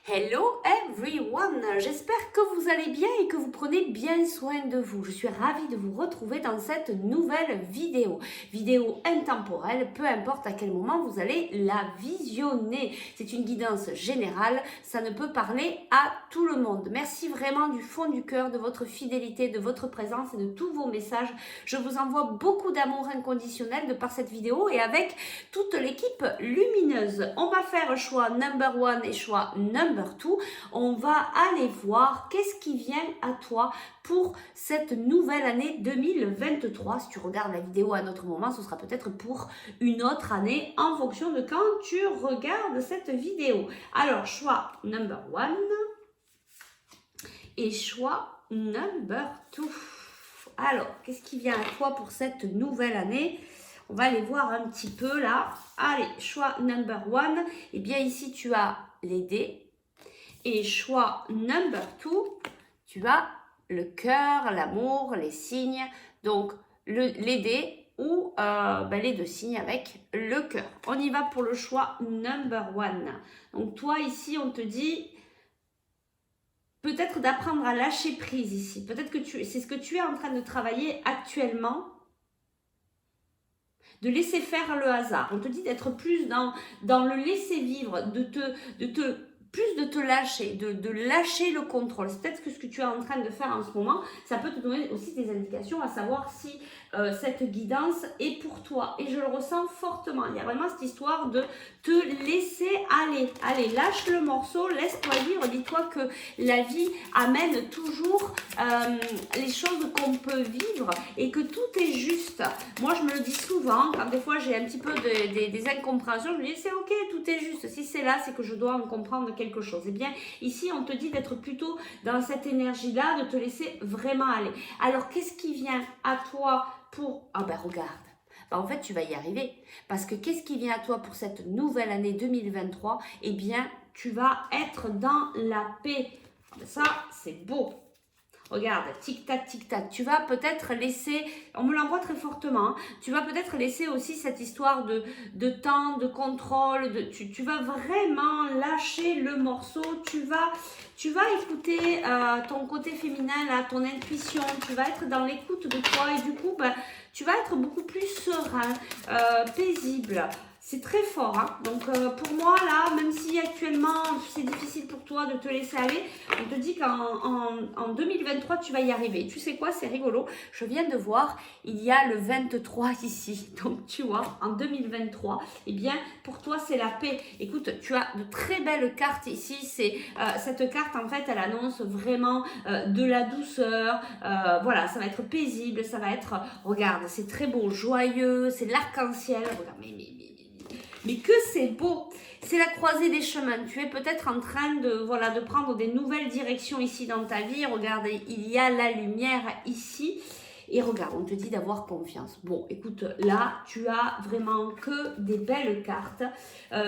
Hello everyone, j'espère que vous allez bien et que vous prenez bien soin de vous. Je suis ravie de vous retrouver dans cette nouvelle vidéo. Vidéo intemporelle, peu importe à quel moment vous allez la visionner. C'est une guidance générale, ça ne peut parler à tout le monde. Merci vraiment du fond du cœur de votre fidélité, de votre présence et de tous vos messages. Je vous envoie beaucoup d'amour inconditionnel de par cette vidéo et avec toute l'équipe lumineuse. On va faire choix number one et choix number two. On va aller voir qu'est-ce qui vient à toi pour cette nouvelle année 2023. Si tu regardes la vidéo à un autre moment, ce sera peut-être pour une autre année en fonction de quand tu regardes cette vidéo. Alors, choix number one et choix number two. Alors, qu'est-ce qui vient à toi pour cette nouvelle année ? On va aller voir un petit peu là. Allez, choix number one. Eh bien, ici, tu as les dés. Et choix number two, tu as le cœur, l'amour, les signes. Donc, les dés ou les deux signes avec le cœur. On y va pour le choix number one. Donc, toi, ici, on te dit peut-être d'apprendre à lâcher prise ici. Peut-être que c'est ce que tu es en train de travailler actuellement. De laisser faire le hasard. On te dit d'être plus dans le laisser vivre, de te lâcher, de lâcher le contrôle. C'est peut-être ce que tu es en train de faire en ce moment. Ça peut te donner aussi des indications à savoir si cette guidance est pour toi. Et je le ressens fortement. Il y a vraiment cette histoire de te laisser aller. Allez, lâche le morceau, laisse-toi vivre. Dis-toi que la vie amène toujours les choses qu'on peut vivre et que tout est juste. Moi, je me le dis souvent, quand des fois j'ai un petit peu des incompréhensions, je me dis c'est ok, tout est juste. Si c'est là, c'est que je dois en comprendre quelque chose. Eh bien, ici, on te dit d'être plutôt dans cette énergie-là, de te laisser vraiment aller. Alors, qu'est-ce qui vient à toi pour... Ah ben, regarde. En fait, tu vas y arriver. Parce que qu'est-ce qui vient à toi pour cette nouvelle année 2023 ? Eh bien, tu vas être dans la paix. Ça, c'est beau. Regarde, tic-tac, tic-tac. Tu vas peut-être laisser, on me l'envoie très fortement, hein, tu vas peut-être laisser aussi cette histoire de temps, de contrôle. Tu vas vraiment lâcher le morceau. Tu vas écouter ton côté féminin, là, ton intuition. Tu vas être dans l'écoute de toi et du coup, tu vas être beaucoup plus serein, paisible. C'est très fort, hein. Donc pour moi là, même si actuellement c'est difficile pour toi de te laisser aller, on te dit qu'en 2023 tu vas y arriver. Tu sais quoi, c'est rigolo, je viens de voir, il y a le 23 ici, donc tu vois, en 2023, eh bien pour toi c'est la paix. Écoute, tu as de très belles cartes ici, c'est cette carte en fait elle annonce vraiment de la douceur, voilà, ça va être paisible, ça va être, regarde, c'est très beau, joyeux, c'est l'arc-en-ciel, regarde, mais que c'est beau, c'est la croisée des chemins. Tu es peut-être en train de prendre des nouvelles directions ici dans ta vie. Regarde, il y a la lumière ici. Et regarde, on te dit d'avoir confiance. Bon, écoute, là, tu as vraiment que des belles cartes.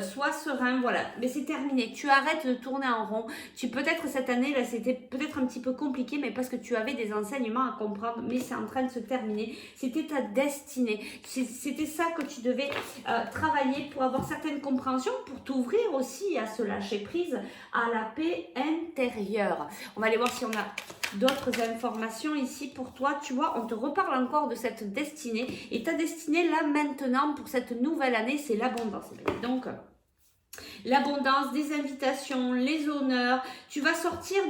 Sois serein, voilà. Mais c'est terminé. Tu arrêtes de tourner en rond. Peut-être cette année, là, c'était peut-être un petit peu compliqué, mais parce que tu avais des enseignements à comprendre. Mais c'est en train de se terminer. C'était ta destinée. C'était ça que tu devais travailler pour avoir certaines compréhensions, pour t'ouvrir aussi à se lâcher prise, à la paix intérieure. On va aller voir si on a d'autres informations ici pour toi. Tu vois, on te reparle encore de cette destinée. Et ta destinée, là, maintenant, pour cette nouvelle année, c'est l'abondance. Donc, l'abondance, des invitations, les honneurs. Tu vas sortir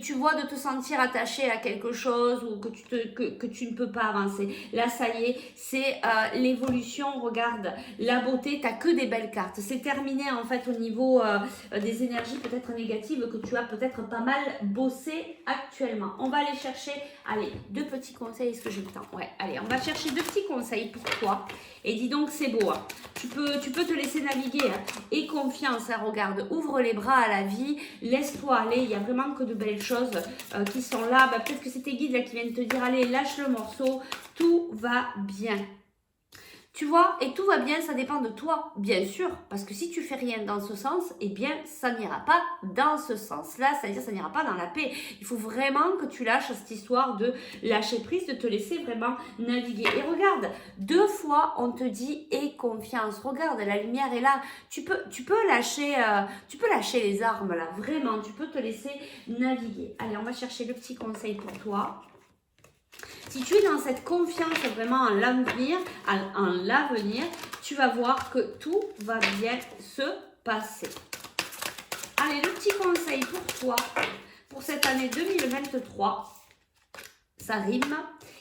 tu vois, de te sentir attaché à quelque chose ou que tu ne peux pas avancer. Là, ça y est, c'est l'évolution. Regarde, la beauté, tu n'as que des belles cartes. C'est terminé, en fait, au niveau des énergies peut-être négatives que tu as peut-être pas mal bossé actuellement. On va aller chercher, allez, deux petits conseils. Est-ce que j'ai le temps ? Ouais, allez, on va chercher deux petits conseils pour toi. Et dis donc, c'est beau, hein. Tu peux te laisser naviguer, hein. Et confiance, hein, regarde, ouvre les bras à la vie, laisse-toi aller, il n'y a vraiment que de belles choses qui sont là. Peut-être que c'est tes guides là, qui viennent te dire, allez, lâche le morceau, tout va bien. Tu vois, et tout va bien, ça dépend de toi, bien sûr, parce que si tu fais rien dans ce sens, eh bien, ça n'ira pas dans ce sens-là, c'est-à-dire ça n'ira pas dans la paix. Il faut vraiment que tu lâches cette histoire de lâcher prise, de te laisser vraiment naviguer. Et regarde, 2 fois, on te dit « aie confiance ». Regarde, la lumière est là. Tu peux lâcher les armes, là, vraiment, tu peux te laisser naviguer. Allez, on va chercher le petit conseil pour toi. Si tu es dans cette confiance vraiment en l'avenir, tu vas voir que tout va bien se passer. Allez, le petit conseil pour toi, pour cette année 2023, ça rime.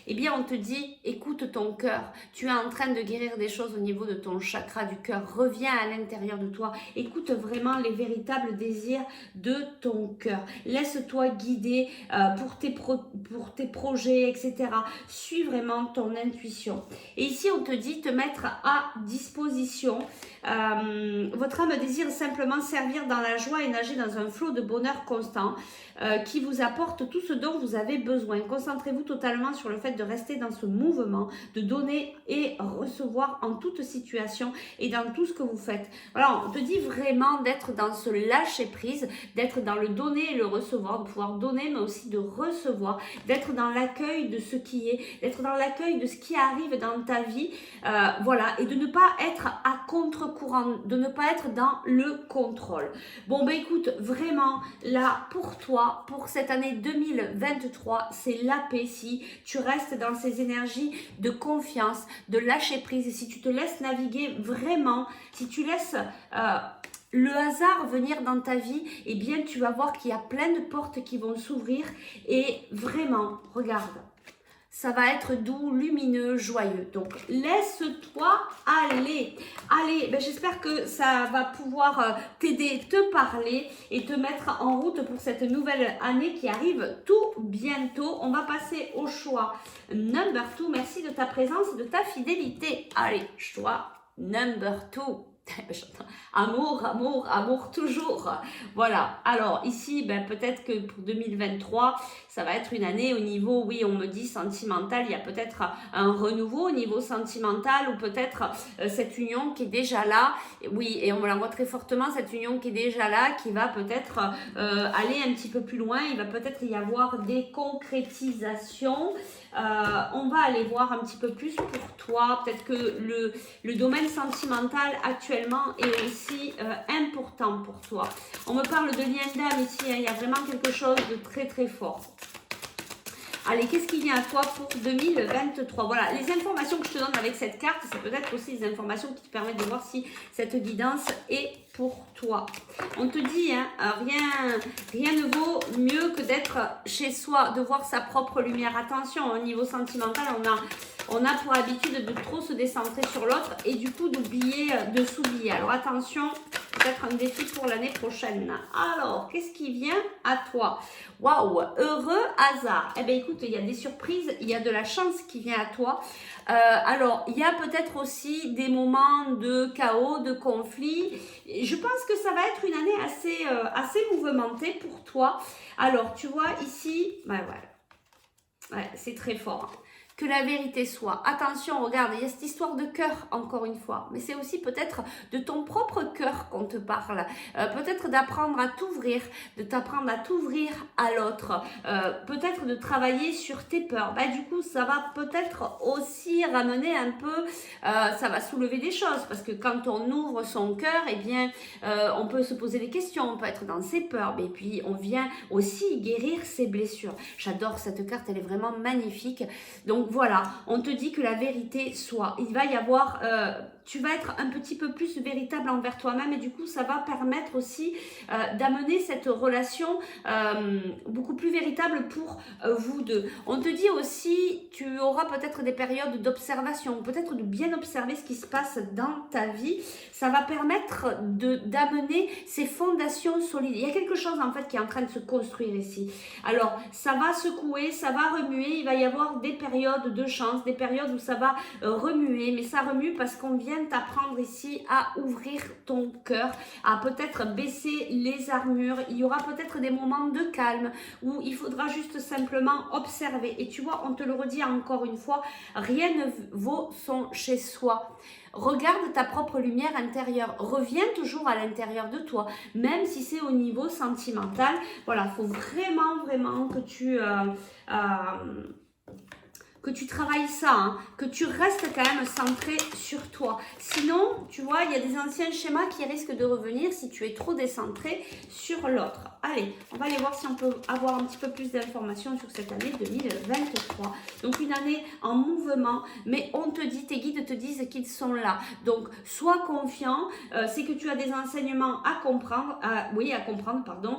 Eh bien, on te dit, écoute ton cœur. Tu es en train de guérir des choses au niveau de ton chakra du cœur. Reviens à l'intérieur de toi. Écoute vraiment les véritables désirs de ton cœur. Laisse-toi guider pour tes projets, etc. Suis vraiment ton intuition. Et ici, on te dit te mettre à disposition. Votre âme désire simplement servir dans la joie et nager dans un flot de bonheur constant qui vous apporte tout ce dont vous avez besoin. Concentrez-vous totalement sur le fait de rester dans ce mouvement, de donner et recevoir en toute situation et dans tout ce que vous faites. Voilà, on te dit vraiment d'être dans ce lâcher prise, d'être dans le donner et le recevoir, de pouvoir donner mais aussi de recevoir, d'être dans l'accueil de ce qui est, d'être dans l'accueil de ce qui arrive dans ta vie, voilà, et de ne pas être à contre-courant, de ne pas être dans le contrôle. Bon, ben écoute, vraiment, là, pour toi, pour cette année 2023, c'est la paix si tu restes dans ces énergies de confiance, de lâcher prise, et si tu te laisses naviguer vraiment, si tu laisses le hasard venir dans ta vie, eh bien tu vas voir qu'il y a plein de portes qui vont s'ouvrir et vraiment, regarde, ça va être doux, lumineux, joyeux. Donc, laisse-toi aller. Allez, ben, j'espère que ça va pouvoir t'aider, te parler et te mettre en route pour cette nouvelle année qui arrive tout bientôt. On va passer au choix number 2. Merci de ta présence et de ta fidélité. Allez, choix number 2. Amour, amour, amour toujours. Voilà. Alors ici, ben, peut-être que pour 2023, ça va être une année au niveau, oui, on me dit sentimental, il y a peut-être un renouveau au niveau sentimental ou peut-être cette union qui est déjà là. Oui, et on me l'envoie très fortement, cette union qui est déjà là, qui va peut-être aller un petit peu plus loin. Il va peut-être y avoir des concrétisations. On va aller voir un petit peu plus pour toi. Peut-être que le domaine sentimental actuellement est aussi important pour toi. On me parle de lien d'âme ici, hein. Il y a vraiment quelque chose de très très fort. Allez, qu'est-ce qui vient à toi pour 2023? Voilà, les informations que je te donne avec cette carte, c'est peut-être aussi des informations qui te permettent de voir si cette guidance est pour toi. On te dit, hein, rien ne vaut mieux que d'être chez soi, de voir sa propre lumière. Attention, au niveau sentimental, on a pour habitude de trop se décentrer sur l'autre et du coup d'oublier, de s'oublier. Alors attention, peut-être un défi pour l'année prochaine. Alors, qu'est-ce qui vient à toi? Waouh, heureux hasard. Eh bien, écoute, il y a des surprises, il y a de la chance qui vient à toi. Alors, il y a peut-être aussi des moments de chaos, de conflit. Je pense que ça va être une année assez mouvementée pour toi. Alors, tu vois ici, ouais, c'est très fort. Que la vérité soit. Attention, regarde, il y a cette histoire de cœur, encore une fois. Mais c'est aussi peut-être de ton propre cœur qu'on te parle. Peut-être d'apprendre à t'ouvrir, de t'apprendre à t'ouvrir à l'autre. Peut-être de travailler sur tes peurs. Bah, du coup, ça va peut-être aussi ramener un peu, ça va soulever des choses. Parce que quand on ouvre son cœur, eh bien, on peut se poser des questions. On peut être dans ses peurs. Et puis, on vient aussi guérir ses blessures. J'adore cette carte, elle est vraiment magnifique. Donc, voilà, on te dit que la vérité soit. Il va y avoir, tu vas être un petit peu plus véritable envers toi-même et du coup, ça va permettre aussi d'amener cette relation beaucoup plus véritable pour vous deux. On te dit aussi, tu auras peut-être des périodes d'observation, peut-être de bien observer ce qui se passe dans ta vie. Ça va permettre d'amener ces fondations solides. Il y a quelque chose en fait qui est en train de se construire ici. Alors, ça va secouer, ça va remuer, il va y avoir des périodes de chance, des périodes où ça va remuer, mais ça remue parce qu'on vient vient t'apprendre ici à ouvrir ton cœur, à peut-être baisser les armures. Il y aura peut-être des moments de calme où il faudra juste simplement observer. Et tu vois, on te le redit encore une fois, rien ne vaut son chez soi. Regarde ta propre lumière intérieure. Reviens toujours à l'intérieur de toi, même si c'est au niveau sentimental. Voilà, il faut vraiment que tu travailles ça, hein, que tu restes quand même centré sur toi. Sinon, tu vois, il y a des anciens schémas qui risquent de revenir si tu es trop décentré sur l'autre. Allez, on va aller voir si on peut avoir un petit peu plus d'informations sur cette année 2023. Donc, une année en mouvement, mais on te dit, tes guides te disent qu'ils sont là. Donc, sois confiant, c'est que tu as des enseignements à comprendre, pardon.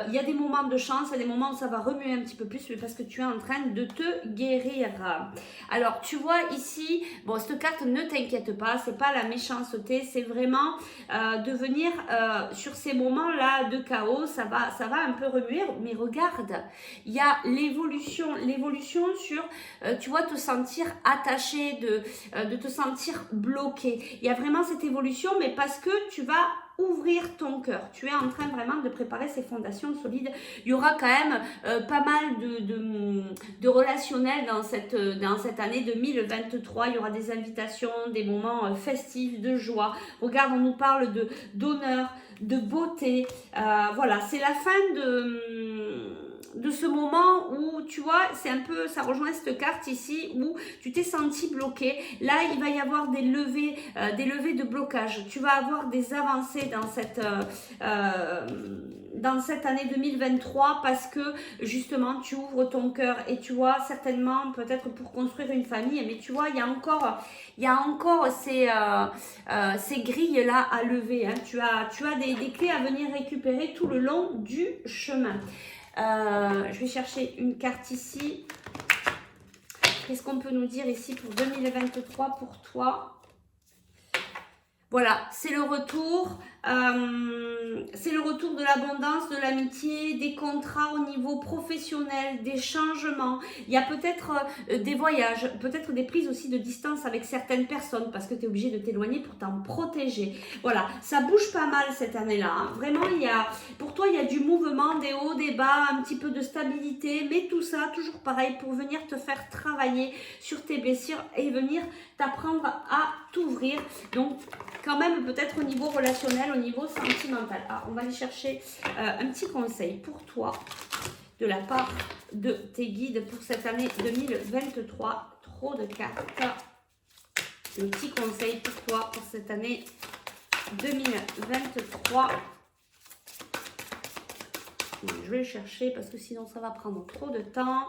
Il y a des moments de chance, il y a des moments où ça va remuer un petit peu plus, mais parce que tu es en train de te guérir. Alors, tu vois ici, bon, cette carte, ne t'inquiète pas, c'est pas la méchanceté, c'est vraiment de venir sur ces moments-là de chaos, ça va un peu remuer, mais regarde, il y a l'évolution sur, tu vois, te sentir attaché, de te sentir bloqué. Il y a vraiment cette évolution, mais parce que tu vas ouvrir ton cœur. Tu es en train vraiment de préparer ces fondations solides. Il y aura quand même pas mal de relationnel dans cette année 2023. Il y aura des invitations, des moments festifs, de joie. Regarde, on nous parle d'honneur, de beauté. Voilà, c'est la fin de ce moment où, tu vois, c'est un peu, ça rejoint cette carte ici où tu t'es senti bloqué. Là, il va y avoir des levées de blocage. Tu vas avoir des avancées dans cette année 2023 parce que justement tu ouvres ton cœur et tu vois certainement peut-être pour construire une famille, mais tu vois il y a encore ces grilles là à lever, hein. Tu as des clés à venir récupérer tout le long du chemin. Je vais chercher une carte ici. Qu'est-ce qu'on peut nous dire ici pour 2023 pour toi? Voilà, c'est le retour de l'abondance, de l'amitié, des contrats au niveau professionnel, des changements. Il y a peut-être des voyages, peut-être des prises aussi de distance avec certaines personnes parce que tu es obligé de t'éloigner pour t'en protéger. Voilà, ça bouge pas mal cette année-là, hein. Vraiment, pour toi, il y a du mouvement, des hauts, des bas, un petit peu de stabilité, mais tout ça, toujours pareil, pour venir te faire travailler sur tes blessures et venir t'apprendre à t'ouvrir. Donc, quand même peut-être au niveau relationnel, au niveau sentimental. Ah, on va aller chercher un petit conseil pour toi de la part de tes guides pour cette année 2023. Trop de cartes. Le petit conseil pour toi pour cette année 2023. Je vais le chercher parce que sinon ça va prendre trop de temps.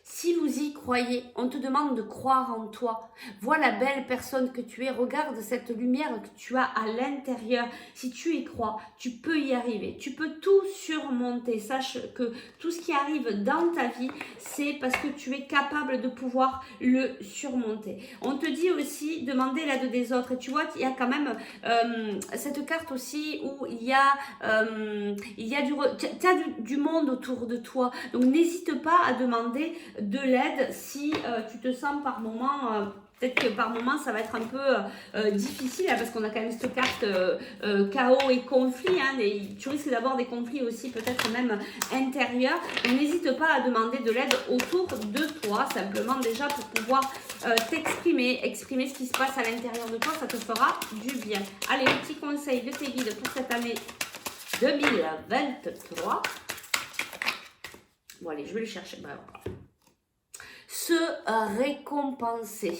Si vous y croyez, on te demande de croire en toi. Vois la belle personne que tu es. Regarde cette lumière que tu as à l'intérieur. Si tu y crois, tu peux y arriver. Tu peux tout surmonter. Sache que tout ce qui arrive dans ta vie, c'est parce que tu es capable de pouvoir le surmonter. On te dit aussi, demander l'aide des autres. Et tu vois, il y a quand même cette carte aussi où il y a du monde autour de toi. Donc, n'hésite pas à demander de l'aide si tu te sens par moment, peut-être que par moment ça va être un peu difficile hein, parce qu'on a quand même cette carte chaos et conflit, hein, tu risques d'avoir des conflits aussi peut-être même intérieurs. Donc n'hésite pas à demander de l'aide autour de toi, simplement déjà pour pouvoir exprimer ce qui se passe à l'intérieur de toi, ça te fera du bien. Allez, le petit conseil de tes guides pour cette année 2023. Bon allez, je vais le chercher. Ben, voilà. Se récompenser.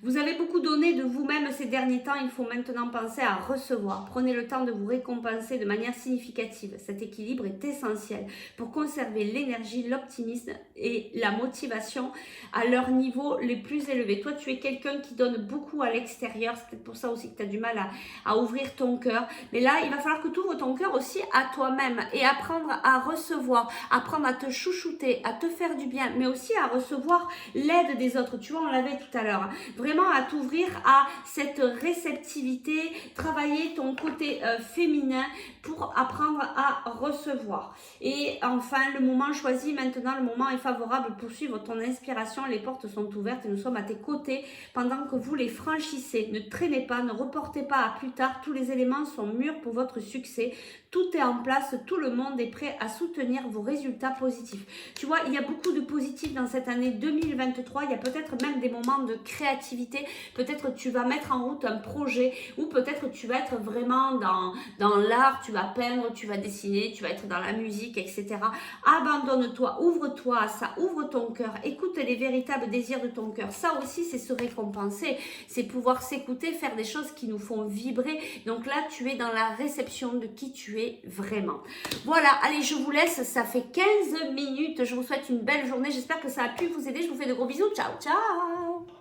Vous avez beaucoup donné de vous-même ces derniers temps, il faut maintenant penser à recevoir. Prenez le temps de vous récompenser de manière significative. Cet équilibre est essentiel pour conserver l'énergie, l'optimisme et la motivation à leur niveau les plus élevés. Toi, tu es quelqu'un qui donne beaucoup à l'extérieur, c'est peut-être pour ça aussi que tu as du mal à ouvrir ton cœur. Mais là, il va falloir que tu ouvres ton cœur aussi à toi-même et apprendre à recevoir, apprendre à te chouchouter, à te faire du bien, mais aussi à recevoir l'aide des autres. Tu vois, on l'avait tout à l'heure. vraiment à t'ouvrir à cette réceptivité, travailler ton côté féminin pour apprendre à recevoir. Et enfin, le moment choisi maintenant, le moment est favorable pour suivre ton inspiration. Les portes sont ouvertes et nous sommes à tes côtés pendant que vous les franchissez. Ne traînez pas, ne reportez pas à plus tard. Tous les éléments sont mûrs pour votre succès. Tout est en place, tout le monde est prêt à soutenir vos résultats positifs. Tu vois, il y a beaucoup de positifs dans cette année 2023. Il y a peut-être même des moments de créativité. Peut-être tu vas mettre en route un projet ou peut-être tu vas être vraiment dans l'art, tu vas peindre, tu vas dessiner, tu vas être dans la musique, etc. Abandonne-toi, ouvre-toi à ça, ouvre ton cœur, écoute les véritables désirs de ton cœur. Ça aussi, c'est se récompenser, c'est pouvoir s'écouter, faire des choses qui nous font vibrer. Donc là, tu es dans la réception de qui tu es vraiment. Voilà, allez, je vous laisse, ça fait 15 minutes. Je vous souhaite une belle journée, j'espère que ça a pu vous aider. Je vous fais de gros bisous, ciao, ciao.